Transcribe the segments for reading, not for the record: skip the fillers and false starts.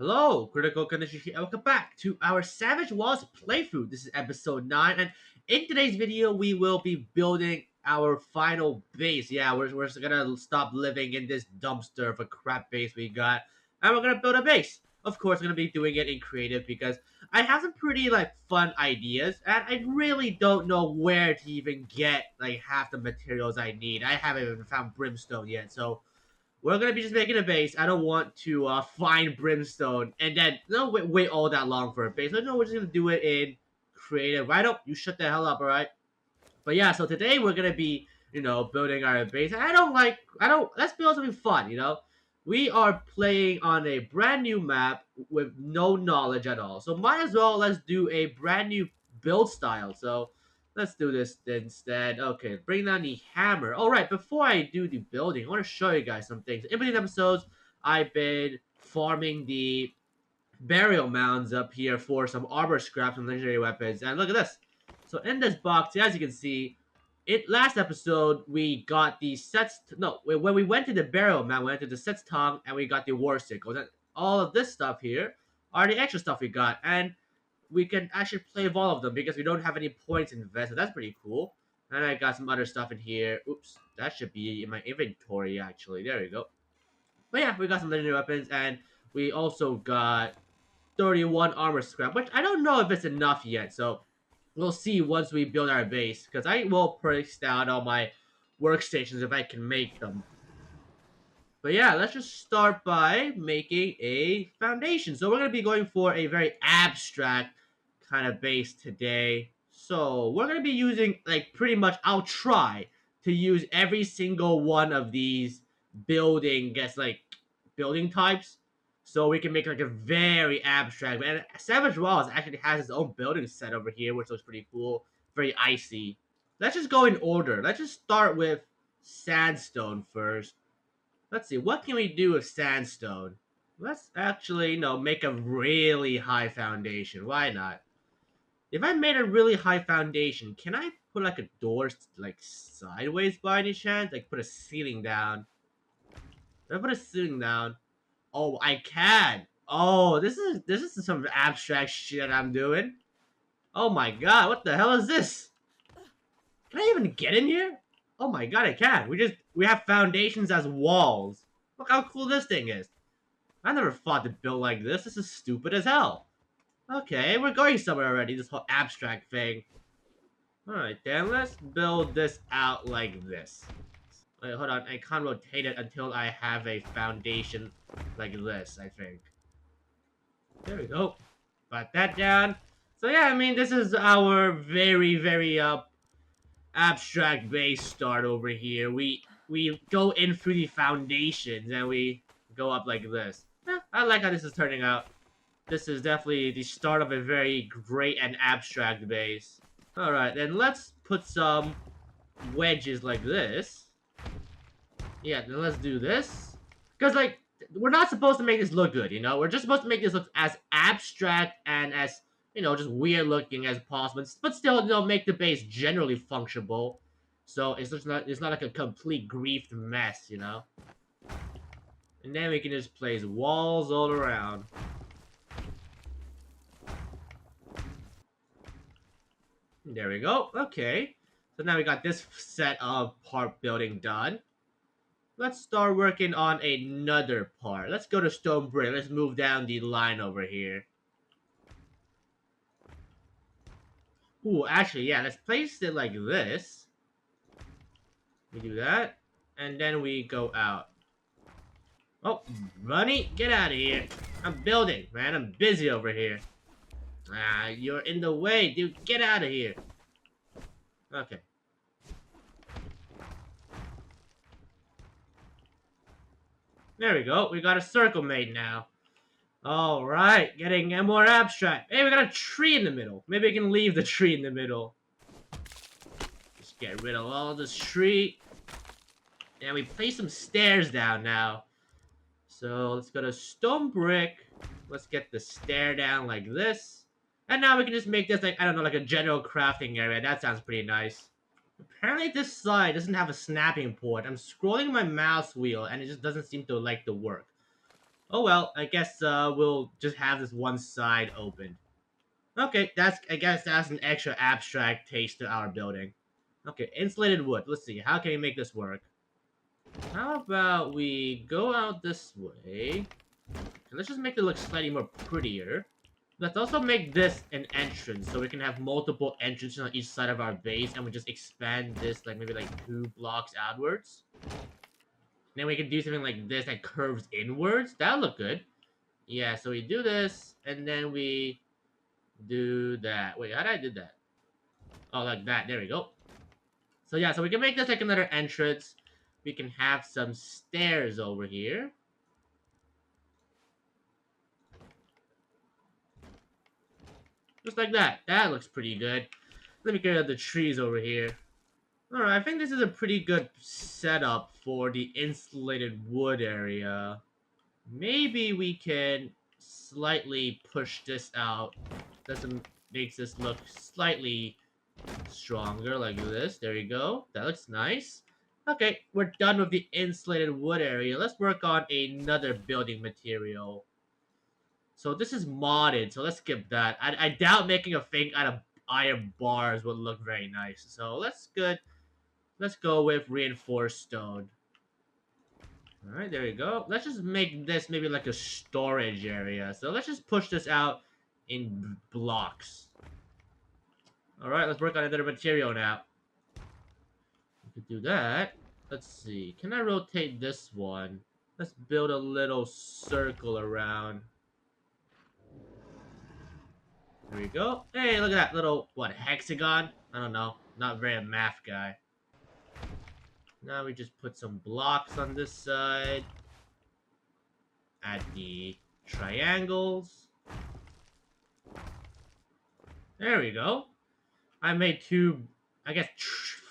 Hello, Critical Condition here, and welcome back to our Savage Wilds playthrough. This is episode 9, and in today's video, we will be building our final base. Yeah, we're gonna stop living in this dumpster of a crap base we got, and we're gonna build a base. Of course, we're gonna be doing it in creative because I have some pretty, fun ideas, and I really don't know where to even get, half the materials I need. I haven't even found brimstone yet, so we're gonna be just making a base. I don't want to find brimstone and then no wait all that long for a base. No, we're just gonna do it in creative. Right up, you shut the hell up, all right? But yeah, so today we're gonna be building our base. I don't. Let's build something fun. We are playing on a brand new map with no knowledge at all. So might as well let's do a brand new build style. So let's do this instead. Okay, bring down the hammer. All right, before I do the building, I want to show you guys some things. In between episodes, I've been farming the burial mounds up here for some armor scraps and legendary weapons. And look at this. So in this box, as you can see, last episode we got the sets. No, when we went to the burial mound, we went to the sets tongue and we got the war sickles. And all of this stuff here are the extra stuff we got, and we can actually play with all of them because we don't have any points invested. That's pretty cool. And I got some other stuff in here. Oops, that should be in my inventory actually. There we go. But yeah, we got some legendary weapons, and we also got 31 armor scrap, which I don't know if it's enough yet, so we'll see once we build our base, because I will price down all my workstations if I can make them. But yeah, let's just start by making a foundation. So we're going to be going for a very abstract kind of base today. So we're going to be using, pretty much, I'll try to use every single one of these building types, so we can make like a very abstract. And Savage Wilds actually has its own building set over here, which looks pretty cool. Very icy. Let's just go in order. Let's just start with sandstone first. Let's see, what can we do with sandstone? Let's actually, make a really high foundation. Why not? If I made a really high foundation, can I put like a door sideways by any chance? Like put a ceiling down. If I put a ceiling down, oh, I can. Oh, this is some abstract shit I'm doing. Oh my god, what the hell is this? Can I even get in here? Oh my god, I can. We have foundations as walls. Look how cool this thing is. I never thought to build like this. This is stupid as hell. Okay, we're going somewhere already, this whole abstract thing. Alright, then let's build this out like this. Wait, hold on. I can't rotate it until I have a foundation like this, I think. There we go. Got that down. So yeah, I mean, this is our very, very, abstract base start over here. We go in through the foundations and we go up like this. I like how this is turning out. This is definitely the start of a very great and abstract base. Alright, then let's put some wedges like this. Yeah, then let's do this. Because, we're not supposed to make this look good, you know? We're just supposed to make this look as abstract and as, just weird looking as possible. But still, make the base generally functionable. So it's not like a complete griefed mess, you know? And then we can just place walls all around. There we go. Okay. So now we got this set of part building done. Let's start working on another part. Let's go to stone brick. Let's move down the line over here. Ooh, actually, yeah, let's place it like this. We do that. And then we go out. Oh, Bunny, get out of here. I'm building, man. I'm busy over here. Ah, you're in the way, dude. Get out of here. Okay. There we go. We got a circle made now. Alright, getting more abstract. Hey, we got a tree in the middle. Maybe we can leave the tree in the middle. Just get rid of all this tree. And we place some stairs down now. So let's go to stone brick. Let's get the stair down like this. And now we can just make this like, I don't know, like a general crafting area. That sounds pretty nice. Apparently this side doesn't have a snapping port. I'm scrolling my mouse wheel and it just doesn't seem to like to work. Oh well, I guess we'll just have this one side open. Okay, I guess that's an extra abstract taste to our building. Okay, insulated wood. Let's see, how can we make this work? How about we go out this way? And let's just make it look slightly more prettier. Let's also make this an entrance, so we can have multiple entrances on each side of our base, and we just expand this like maybe like 2 blocks outwards. Then we can do something like this that curves inwards. That'll look good. Yeah, so we do this, and then we do that. Wait, how did I do that? Oh, like that. There we go. So yeah, so we can make this like another entrance. We can have some stairs over here. Just like that. That looks pretty good. Let me get rid of the trees over here. Alright, I think this is a pretty good setup for the insulated wood area. Maybe we can slightly push this out. That makes this look slightly stronger like this. There you go. That looks nice. Okay, we're done with the insulated wood area. Let's work on another building material. So this is modded, so let's skip that. I doubt making a thing out of iron bars would look very nice. So let's go with reinforced stone. Alright, there you go. Let's just make this maybe like a storage area. So let's just push this out in blocks. Alright, let's work on another material now. We could do that. Let's see. Can I rotate this one? Let's build a little circle around. There we go. Hey, look at that little, what, hexagon? I don't know. Not very a math guy. Now we just put some blocks on this side. Add the triangles. There we go. I made two, I guess,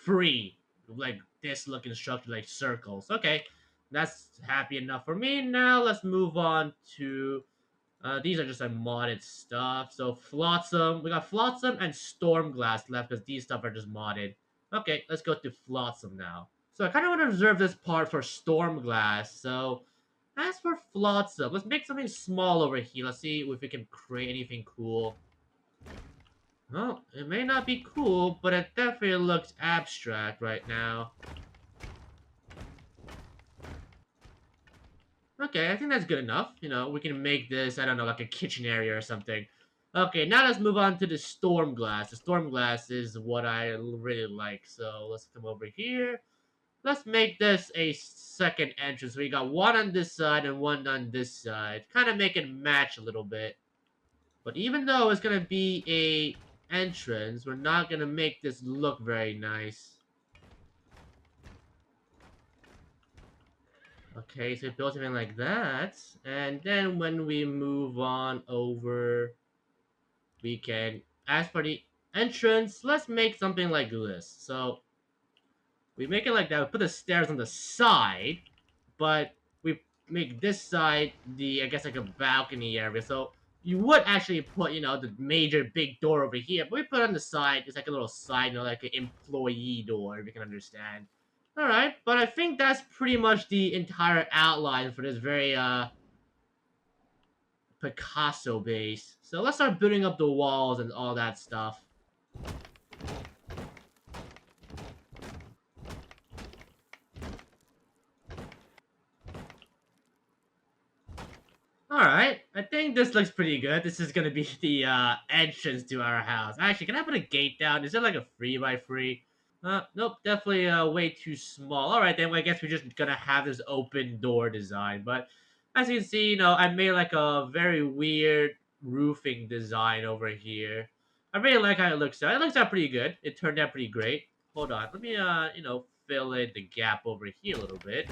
three, like, this looking structure, like circles. Okay, that's happy enough for me. Now let's move on to, these are just like modded stuff. So Flotsam, we got Flotsam and Stormglass left because these stuff are just modded. Okay, let's go to Flotsam now. So I kind of want to reserve this part for Stormglass. So as for Flotsam, let's make something small over here. Let's see if we can create anything cool. Well, it may not be cool, but it definitely looks abstract right now. Okay, I think that's good enough. You know, we can make this, I don't know, like a kitchen area or something. Okay, now let's move on to the storm glass. The storm glass is what I really like. So let's come over here. Let's make this a second entrance. We got one on this side and one on this side. Kind of make it match a little bit. But even though it's going to be a entrance, we're not going to make this look very nice. Okay, so we build something like that. And then when we move on over, we can, as for the entrance, let's make something like this. So we make it like that. We put the stairs on the side, but we make this side the, I guess, like a balcony area. So you would actually put, you know, the major big door over here, but we put on the side, it's like a little side, you know, like an employee door, if you can understand. Alright, but I think that's pretty much the entire outline for this very, Picasso base. So let's start building up the walls and all that stuff. Alright, I think this looks pretty good. This is gonna be the, entrance to our house. Actually, can I put a gate down? Is it like a 3x3? Nope, definitely way too small. All right, then I guess we're just gonna have this open door design. But as you can see, you know, I made like a very weird roofing design over here. I really like how it looks out. It looks out pretty good. It turned out pretty great. Hold on, let me you know, fill in the gap over here a little bit.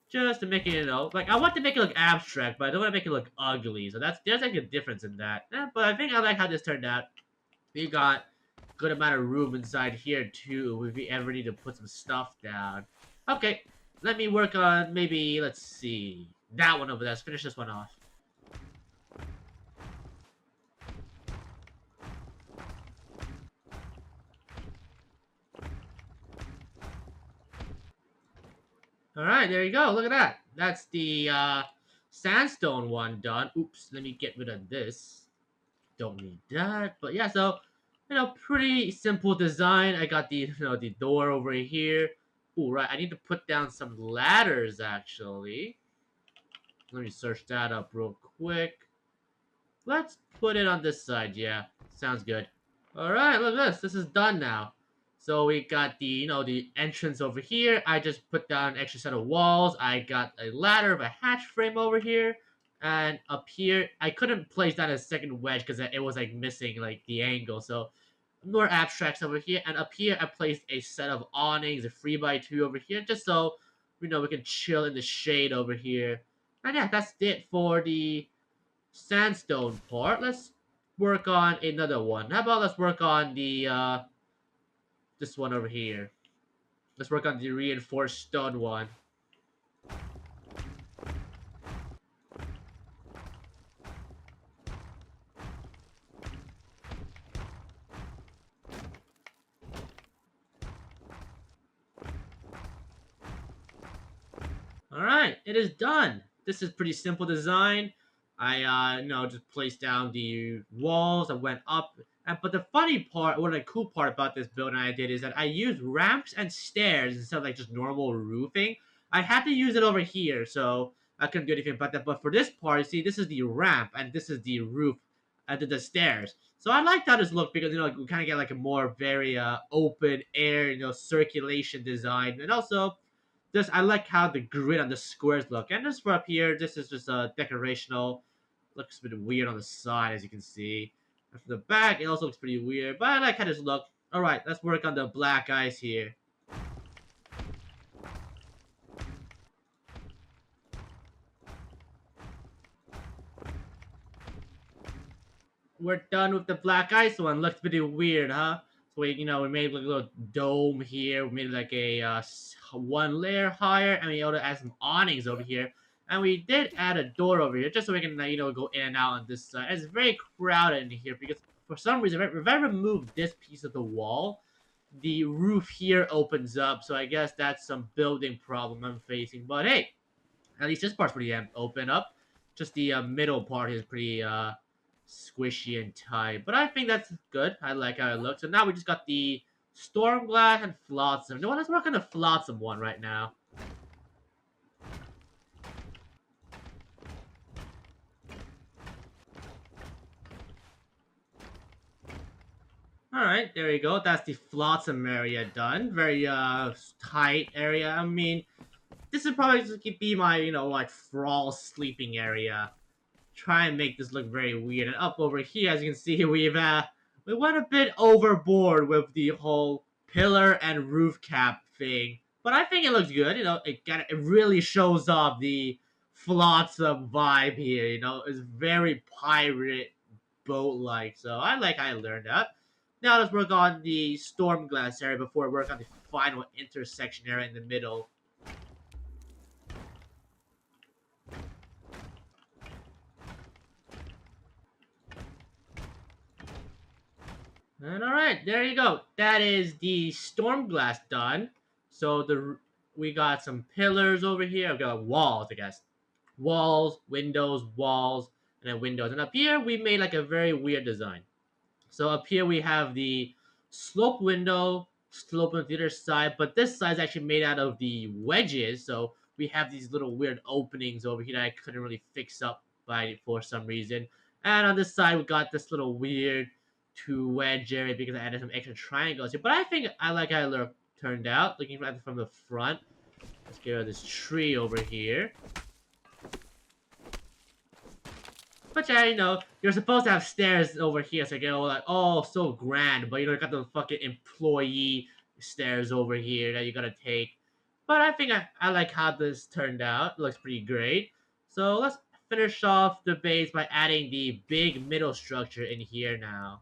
Just to make it, you know, like I want to make it look abstract, but I don't want to make it look ugly. So there's like a difference in that. But I think I like how this turned out. We got good amount of room inside here too if we ever need to put some stuff down. Okay, let me work on maybe, let's see, that one over there. Let's finish this one off. Alright, there you go. Look at that. That's the sandstone one done. Oops, let me get rid of this. Don't need that. But yeah, so pretty simple design. I got the door over here. Ooh, right. I need to put down some ladders actually. Let me search that up real quick. Let's put it on this side. Yeah, sounds good. All right, look at this. This is done now. So we got the entrance over here. I just put down an extra set of walls. I got a ladder of a hatch frame over here. And up here, I couldn't place down a second wedge because it was like missing like the angle. So more abstracts over here. And up here, I placed a set of awnings, a 3x2 over here, just so we can chill in the shade over here. And yeah, that's it for the sandstone part. Let's work on another one. How about let's work on the this one over here. Let's work on the reinforced stone one. All right, it is done. This is pretty simple design. I just placed down the walls. I went up, but the funny part, or the cool part about this building I did is that I used ramps and stairs instead of like just normal roofing. I had to use it over here, so I couldn't do anything about that. But for this part, you see, this is the ramp and this is the roof, and the stairs. So I like how this look because we kind of get like a more very open air, circulation design, and also this I like how the grid on the squares look. And this for up here, this is just a decorational. Looks a bit weird on the side, as you can see. And from the back, it also looks pretty weird. But I like how this look. Alright, let's work on the black eyes here. We're done with the black ice one. Looks pretty weird, huh? So we made like a little dome here. We made like a one layer higher, and we also add some awnings over here. And we did add a door over here, just so we can go in and out on this side. And it's very crowded in here because for some reason, if I remove this piece of the wall, the roof here opens up. So I guess that's some building problem I'm facing. But hey, at least this part's pretty open up. Just the middle part is pretty squishy and tight. But I think that's good. I like how it looks. So now we just got the storm glass and flotsam. No, let's work on the flotsam one right now. Alright, there you go. That's the flotsam area done. Very tight area. I mean, this is probably just be my, like Thrall sleeping area. Try and make this look very weird. And up over here, as you can see, we went a bit overboard with the whole pillar and roof cap thing. But I think it looks good. It really shows off the flotsam vibe here. It's very pirate boat like. So I like how I learned that. Now let's work on the storm glass area before we work on the final intersection area in the middle. And all right, there you go. That is the storm glass done. So we got some pillars over here. I've got walls, I guess. Walls, walls, and then windows. And up here, we made like a very weird design. So up here we have the slope window, slope on the other side, but this side is actually made out of the wedges. So we have these little weird openings over here that I couldn't really fix up for some reason. And on this side, we got this little weird two wedge area because I added some extra triangles here. But I think I like how it turned out. Looking at it from the front, let's get rid of this tree over here. But yeah, you're supposed to have stairs over here, so you go like, oh, so grand. But you got the fucking employee stairs over here that you gotta take. But I think I like how this turned out. It looks pretty great. So let's finish off the base by adding the big middle structure in here now.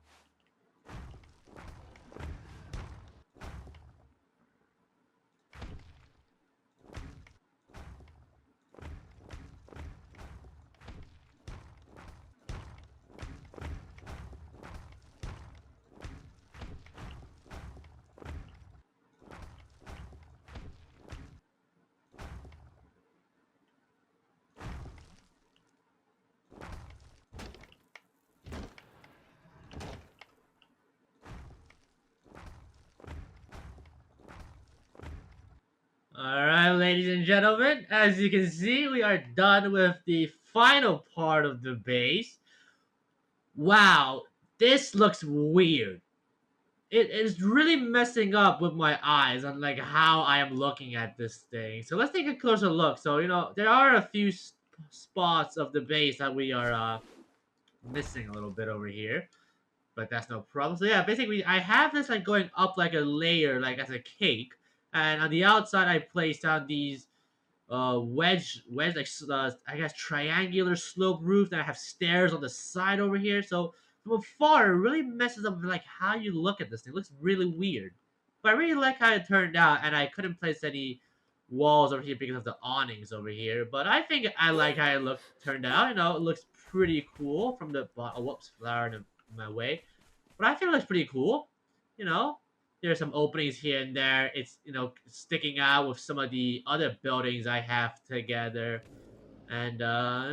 ladies and gentlemen, as you can see, we are done with the final part of the base. Wow, this looks weird. It is really messing up with my eyes on like how I am looking at this thing. So let's take a closer look. So there are a few spots of the base that we are missing a little bit over here, but that's no problem. So yeah, basically I have this like going up like a layer, like as a cake, and on the outside I place down these wedge like I guess triangular slope roof. Then I have stairs on the side over here. So from afar, it really messes up with like how you look at this thing. It looks really weird, but I really like how it turned out. And I couldn't place any walls over here because of the awnings over here. But I think I like how it turned out. It looks pretty cool from the bottom. Oh, whoops, flower in my way. But I think it looks pretty cool. You know, there's some openings here and there. It's sticking out with some of the other buildings I have together, and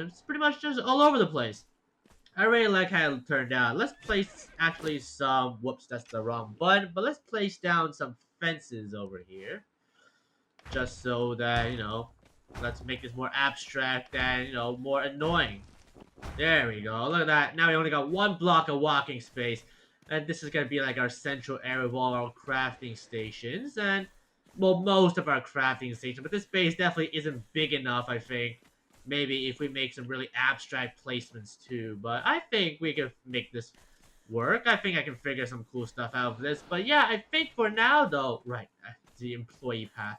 it's pretty much just all over the place. I really like how it turned out. Let's place actually some. Whoops, that's the wrong button. But let's place down some fences over here, just so that let's make this more abstract and more annoying. There we go. Look at that. Now we only got one block of walking space. And this is going to be like our central area of all our crafting stations. And, well, most of our crafting stations. But this base definitely isn't big enough, I think. Maybe if we make some really abstract placements too. But I think we can make this work. I think I can figure some cool stuff out of this. But yeah, I think for now, though... Right, the employee path.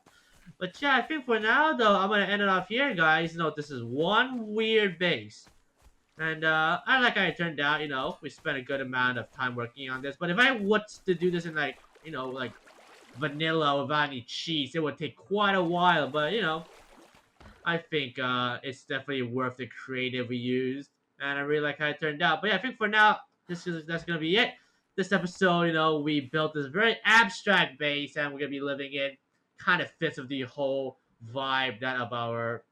But yeah, I think for now, though, I'm going to end it off here, guys. This is one weird base. And I like how it turned out. We spent a good amount of time working on this. But if I was to do this in like vanilla without any cheese, it would take quite a while. But I think it's definitely worth the creative we used, and I really like how it turned out. But yeah, I think for now, that's gonna be it. This episode, we built this very abstract base, and we're gonna be living in. Kind of fits with the whole vibe that of our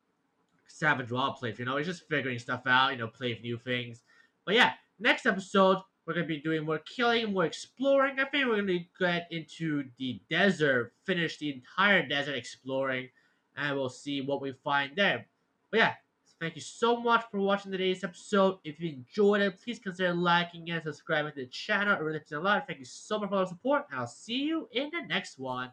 Savage Wild playthrough. It's just figuring stuff out, play with new things. But yeah, next episode, we're going to be doing more killing, more exploring. I think we're going to get into the desert, finish the entire desert exploring, and we'll see what we find there. But yeah, thank you so much for watching today's episode. If you enjoyed it, please consider liking and subscribing to the channel. It really means a lot. Thank you so much for all the support, and I'll see you in the next one.